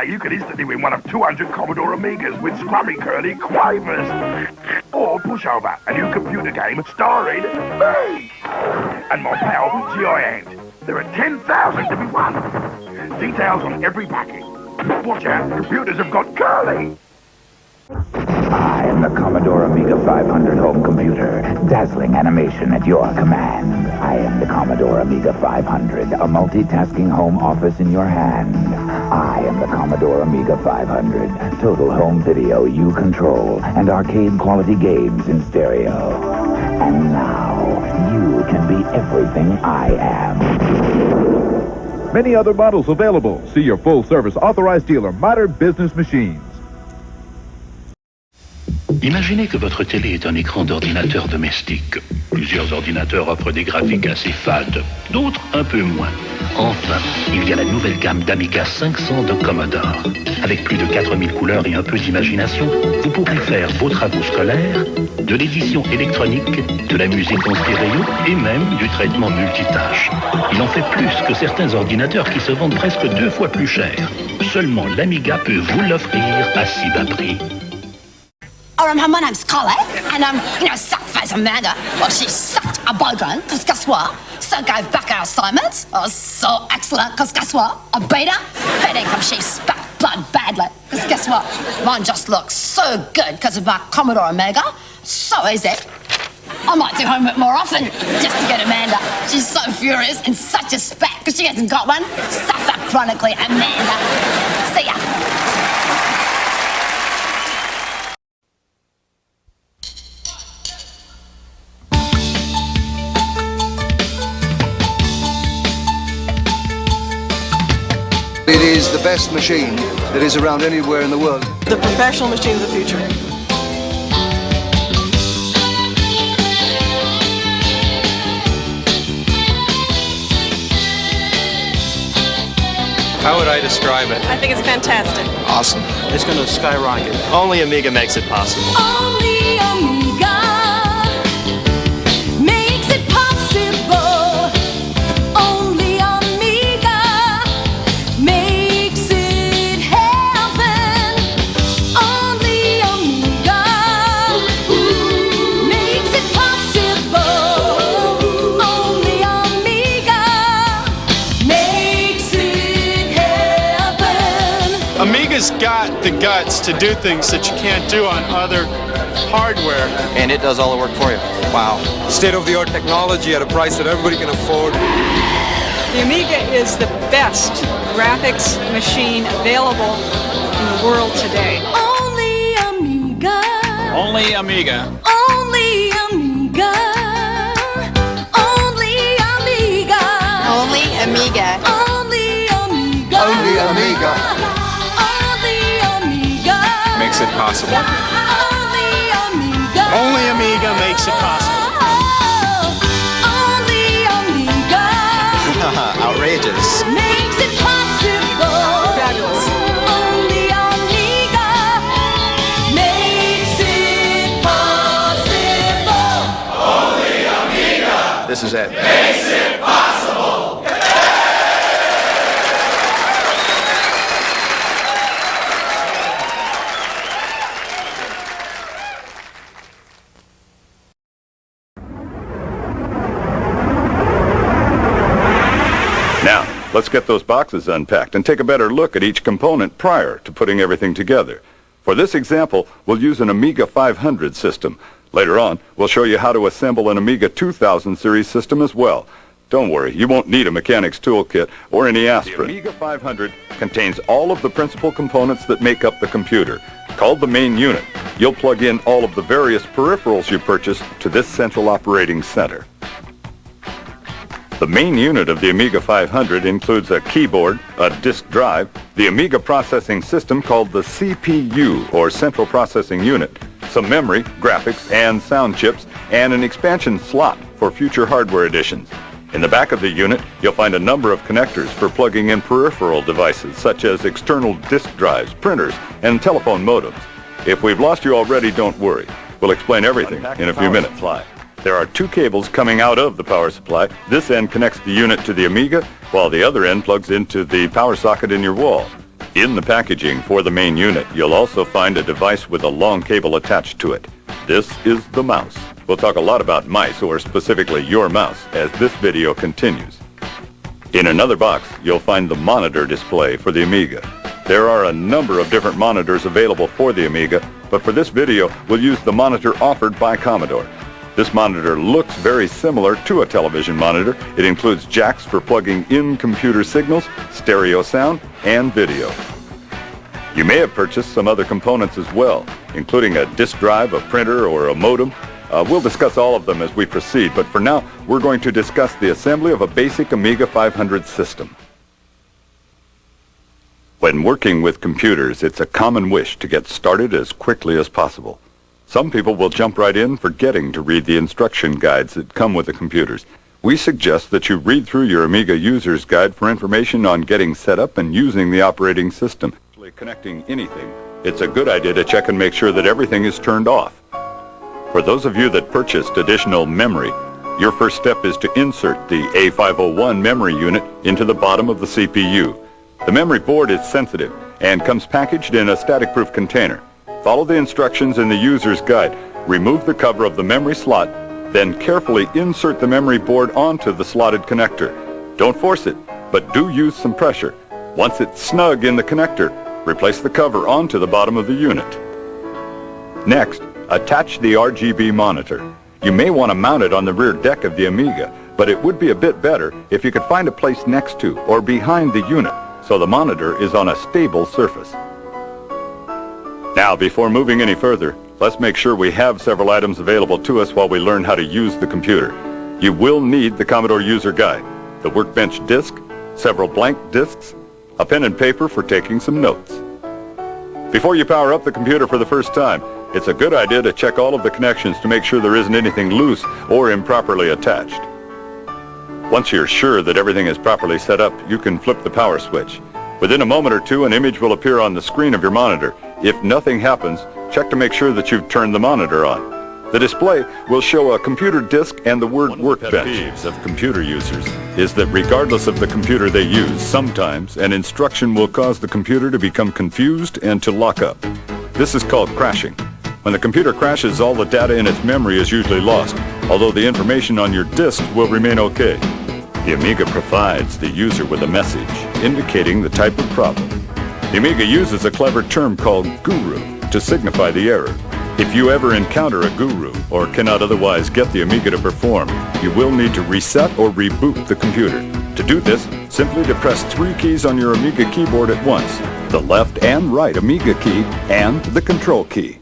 Now you can instantly win one of 200 Commodore Amigas with scrummy curly quavers. Or push over a new computer game starring me and my pal Giant. There are 10,000 to be won. Details on every packet. Watch out, computers have got curly. I am the Commodore Amiga 500 home computer. Dazzling animation at your command. I am the Commodore Amiga 500, a multitasking home office in your hand. I am the Commodore Amiga 500, total home video you control, and arcade quality games in stereo. And now, you can be everything I am. Many other models available. See your full-service authorized dealer, Modern Business Machines. Imaginez que votre télé est un écran d'ordinateur domestique. Plusieurs ordinateurs offrent des graphiques assez fades, d'autres un peu moins. Enfin, il y a la nouvelle gamme d'Amiga 500 de Commodore. Avec plus de 4000 couleurs et un peu d'imagination, vous pourrez faire vos travaux scolaires, de l'édition électronique, de la musique en stéréo et même du traitement multitâche. Il en fait plus que certains ordinateurs qui se vendent presque 2 fois plus cher. Seulement l'Amiga peut vous l'offrir à si bas prix. My name's Colette, and suck-face Amanda. Well, she sucked a bogran, because guess what? So gave back our assignments. Oh, so excellent, because guess what? I beat her. Beating because she spat blood badly. Because guess what? Mine just looks so good because of my Commodore Amiga. So easy. I might do homework more often just to get Amanda. She's so furious and such a spat because she hasn't got one. Suffer chronically, Amanda. See ya. It is the best machine that is around anywhere in the world. The professional machine of the future. How would I describe it? I think it's fantastic. Awesome. It's going to skyrocket. Only Amiga makes it possible. Only Amiga makes it possible. Only Amiga makes it happen. Only Amiga makes it possible. Only Amiga makes it happen. Amiga's got the guts to do things that you can't do on other hardware. And it does all the work for you. Wow. State-of-the-art technology at a price that everybody can afford. The Amiga is the best graphics machine available in the world today. Only Amiga. Only Amiga. Only Amiga. Only Amiga. Only Amiga. Only Amiga. Only Amiga. Only Amiga. Makes it possible. Only Amiga. Only Amiga makes it possible. Only Amiga. Outrageous. Makes it possible. Fabulous. Only Amiga makes it possible. Only Amiga This is it. makes it possible. Now, let's get those boxes unpacked and take a better look at each component prior to putting everything together. For this example, we'll use an Amiga 500 system. Later on, we'll show you how to assemble an Amiga 2000 series system as well. Don't worry, you won't need a mechanic's toolkit or any aspirin. The Amiga 500 contains all of the principal components that make up the computer. Called the main unit, you'll plug in all of the various peripherals you purchased to this central operating center. The main unit of the Amiga 500 includes a keyboard, a disk drive, the Amiga processing system called the CPU, or Central Processing Unit, some memory, graphics, and sound chips, and an expansion slot for future hardware additions. In the back of the unit, you'll find a number of connectors for plugging in peripheral devices, such as external disk drives, printers, and telephone modems. If we've lost you already, don't worry. We'll explain everything in a few minutes. There are two cables coming out of the power supply. This end connects the unit to the Amiga, while the other end plugs into the power socket in your wall. In the packaging for the main unit, you'll also find a device with a long cable attached to it. This is the mouse. We'll talk a lot about mice, or specifically your mouse, as this video continues. In another box, you'll find the monitor display for the Amiga. There are a number of different monitors available for the Amiga, but for this video, we'll use the monitor offered by Commodore. This monitor looks very similar to a television monitor. It includes jacks for plugging in computer signals, stereo sound, and video. You may have purchased some other components as well, including a disk drive, a printer, or a modem. We'll discuss all of them as we proceed, but for now, we're going to discuss the assembly of a basic Amiga 500 system. When working with computers, it's a common wish to get started as quickly as possible. Some people will jump right in, forgetting to read the instruction guides that come with the computers. We suggest that you read through your Amiga User's Guide for information on getting set up and using the operating system. Connecting anything, it's a good idea to check and make sure that everything is turned off. For those of you that purchased additional memory, your first step is to insert the A501 memory unit into the bottom of the CPU. The memory board is sensitive and comes packaged in a static-proof container. Follow the instructions in the user's guide. Remove the cover of the memory slot, then carefully insert the memory board onto the slotted connector. Don't force it, but do use some pressure. Once it's snug in the connector, replace the cover onto the bottom of the unit. Next, attach the RGB monitor. You may want to mount it on the rear deck of the Amiga, but it would be a bit better if you could find a place next to or behind the unit so the monitor is on a stable surface. Now, before moving any further, let's make sure we have several items available to us while we learn how to use the computer. You will need the Commodore User Guide, the workbench disk, several blank disks, a pen and paper for taking some notes. Before you power up the computer for the first time, it's a good idea to check all of the connections to make sure there isn't anything loose or improperly attached. Once you're sure that everything is properly set up, you can flip the power switch. Within a moment or two, an image will appear on the screen of your monitor. If nothing happens, check to make sure that you've turned the monitor on. The display will show a computer disk and the word workbench. One of the pet peeves of computer users is that regardless of the computer they use, sometimes an instruction will cause the computer to become confused and to lock up. This is called crashing. When the computer crashes, all the data in its memory is usually lost, although the information on your disk will remain okay. The Amiga provides the user with a message indicating the type of problem. The Amiga uses a clever term called guru to signify the error. If you ever encounter a guru or cannot otherwise get the Amiga to perform, you will need to reset or reboot the computer. To do this, simply depress 3 keys on your Amiga keyboard at once: the left and right Amiga key and the control key.